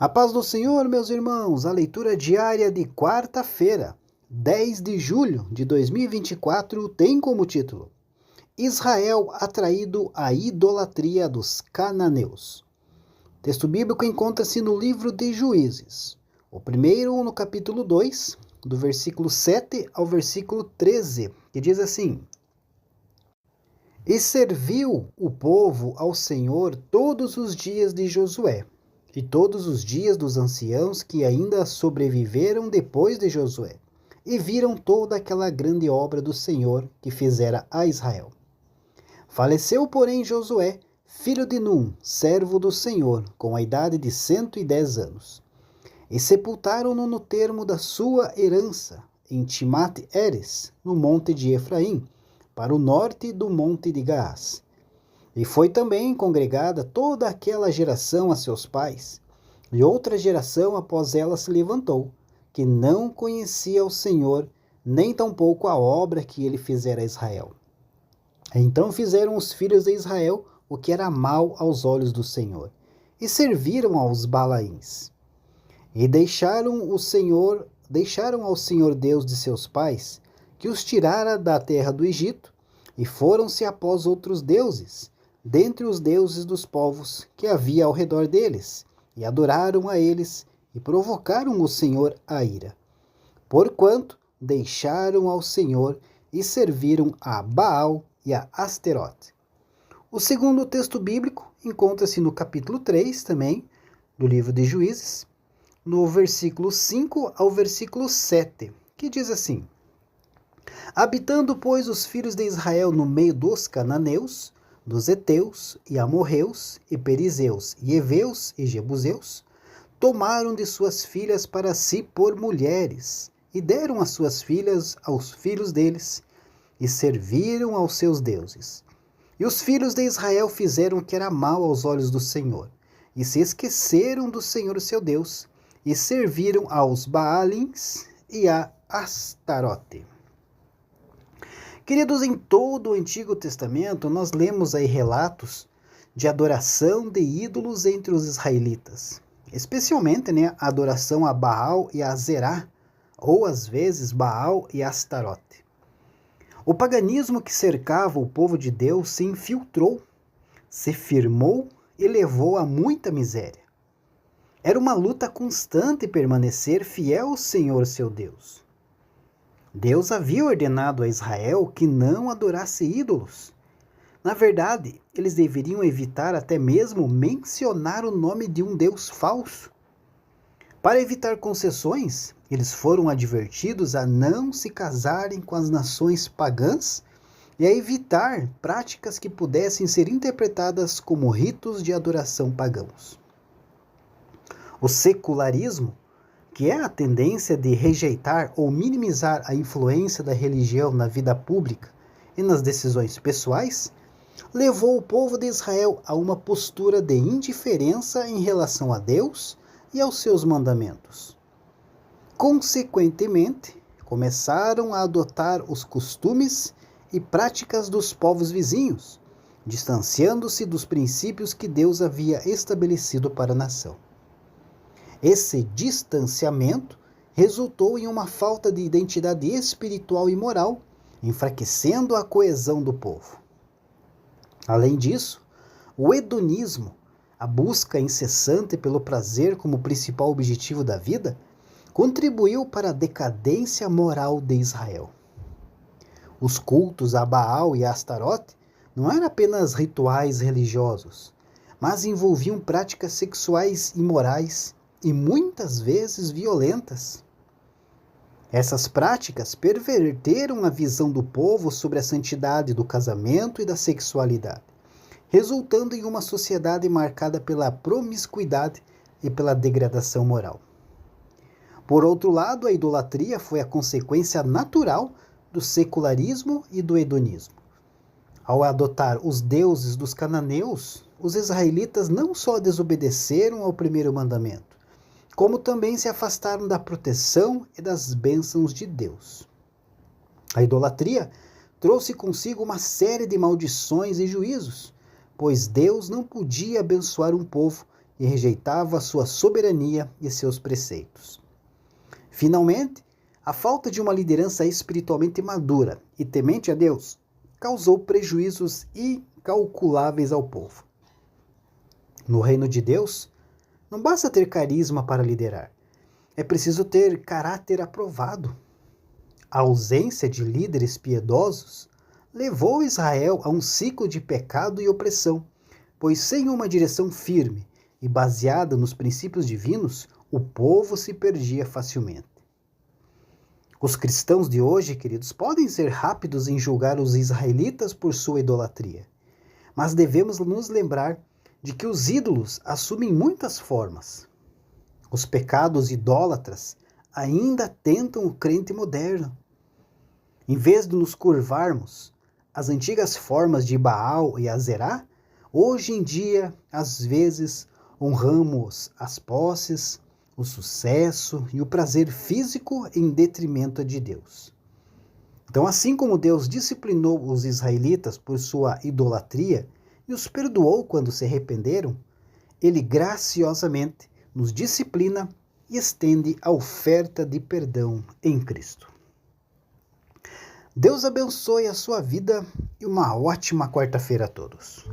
A paz do Senhor, meus irmãos, a leitura diária de quarta-feira, 10 de julho de 2024, tem como título: Israel atraído à idolatria dos cananeus. O texto bíblico encontra-se no livro de Juízes, o primeiro no capítulo 2, do versículo 7 ao versículo 13, que diz assim: E serviu o povo ao Senhor todos os dias de Josué, e todos os dias dos anciãos que ainda sobreviveram depois de Josué, e viram toda aquela grande obra do Senhor que fizera a Israel. Faleceu, porém, Josué, filho de Num, servo do Senhor, com a idade de 110 anos. E sepultaram-no no termo da sua herança, em Timate-Heres, no monte de Efraim, para o norte do monte de Gaás. E foi também congregada toda aquela geração a seus pais, e outra geração após ela se levantou, que não conhecia o Senhor, nem tampouco a obra que ele fizera a Israel. Então fizeram os filhos de Israel o que era mal aos olhos do Senhor, e serviram aos Balaíns. E deixaram ao Senhor Deus de seus pais, que os tirara da terra do Egito, e foram-se após outros deuses, dentre os deuses dos povos que havia ao redor deles, e adoraram a eles, e provocaram o Senhor a ira. Porquanto deixaram ao Senhor e serviram a Baal e a Asterote. O segundo texto bíblico encontra-se no capítulo 3 também, do livro de Juízes, no versículo 5 ao versículo 7, que diz assim: Habitando, pois, os filhos de Israel no meio dos cananeus, dos heteus, e amorreus, e perizeus, e heveus, e jebuseus, tomaram de suas filhas para si por mulheres, e deram as suas filhas aos filhos deles, e serviram aos seus deuses. E os filhos de Israel fizeram o que era mal aos olhos do Senhor, e se esqueceram do Senhor seu Deus, e serviram aos Baalins e a Astarote. Queridos, em todo o Antigo Testamento, nós lemos aí relatos de adoração de ídolos entre os israelitas. Especialmente, a adoração a Baal e a Zerá, ou às vezes Baal e Astarote. O paganismo que cercava o povo de Deus se infiltrou, se firmou e levou a muita miséria. Era uma luta constante permanecer fiel ao Senhor seu Deus. Deus havia ordenado a Israel que não adorasse ídolos. Na verdade, eles deveriam evitar até mesmo mencionar o nome de um Deus falso. Para evitar concessões, eles foram advertidos a não se casarem com as nações pagãs e a evitar práticas que pudessem ser interpretadas como ritos de adoração pagãos. O secularismo, que é a tendência de rejeitar ou minimizar a influência da religião na vida pública e nas decisões pessoais, levou o povo de Israel a uma postura de indiferença em relação a Deus e aos seus mandamentos. Consequentemente, começaram a adotar os costumes e práticas dos povos vizinhos, distanciando-se dos princípios que Deus havia estabelecido para a nação. Esse distanciamento resultou em uma falta de identidade espiritual e moral, enfraquecendo a coesão do povo. Além disso, o hedonismo, a busca incessante pelo prazer como principal objetivo da vida, contribuiu para a decadência moral de Israel. Os cultos a Baal e a Astarote não eram apenas rituais religiosos, mas envolviam práticas sexuais imorais e muitas vezes violentas. Essas práticas perverteram a visão do povo sobre a santidade do casamento e da sexualidade, resultando em uma sociedade marcada pela promiscuidade e pela degradação moral. Por outro lado, a idolatria foi a consequência natural do secularismo e do hedonismo. Ao adotar os deuses dos cananeus, os israelitas não só desobedeceram ao primeiro mandamento, como também se afastaram da proteção e das bênçãos de Deus. A idolatria trouxe consigo uma série de maldições e juízos, pois Deus não podia abençoar um povo e rejeitava sua soberania e seus preceitos. Finalmente, a falta de uma liderança espiritualmente madura e temente a Deus causou prejuízos incalculáveis ao povo. No reino de Deus, não basta ter carisma para liderar, é preciso ter caráter aprovado. A ausência de líderes piedosos levou Israel a um ciclo de pecado e opressão, pois sem uma direção firme e baseada nos princípios divinos, o povo se perdia facilmente. Os cristãos de hoje, queridos, podem ser rápidos em julgar os israelitas por sua idolatria, mas devemos nos lembrar de que os ídolos assumem muitas formas. Os pecados idólatras ainda tentam o crente moderno. Em vez de nos curvarmos às antigas formas de Baal e Azerá, hoje em dia, às vezes, honramos as posses, o sucesso e o prazer físico em detrimento de Deus. Então, assim como Deus disciplinou os israelitas por sua idolatria e os perdoou quando se arrependeram, Ele graciosamente nos disciplina e estende a oferta de perdão em Cristo. Deus abençoe a sua vida e uma ótima quarta-feira a todos.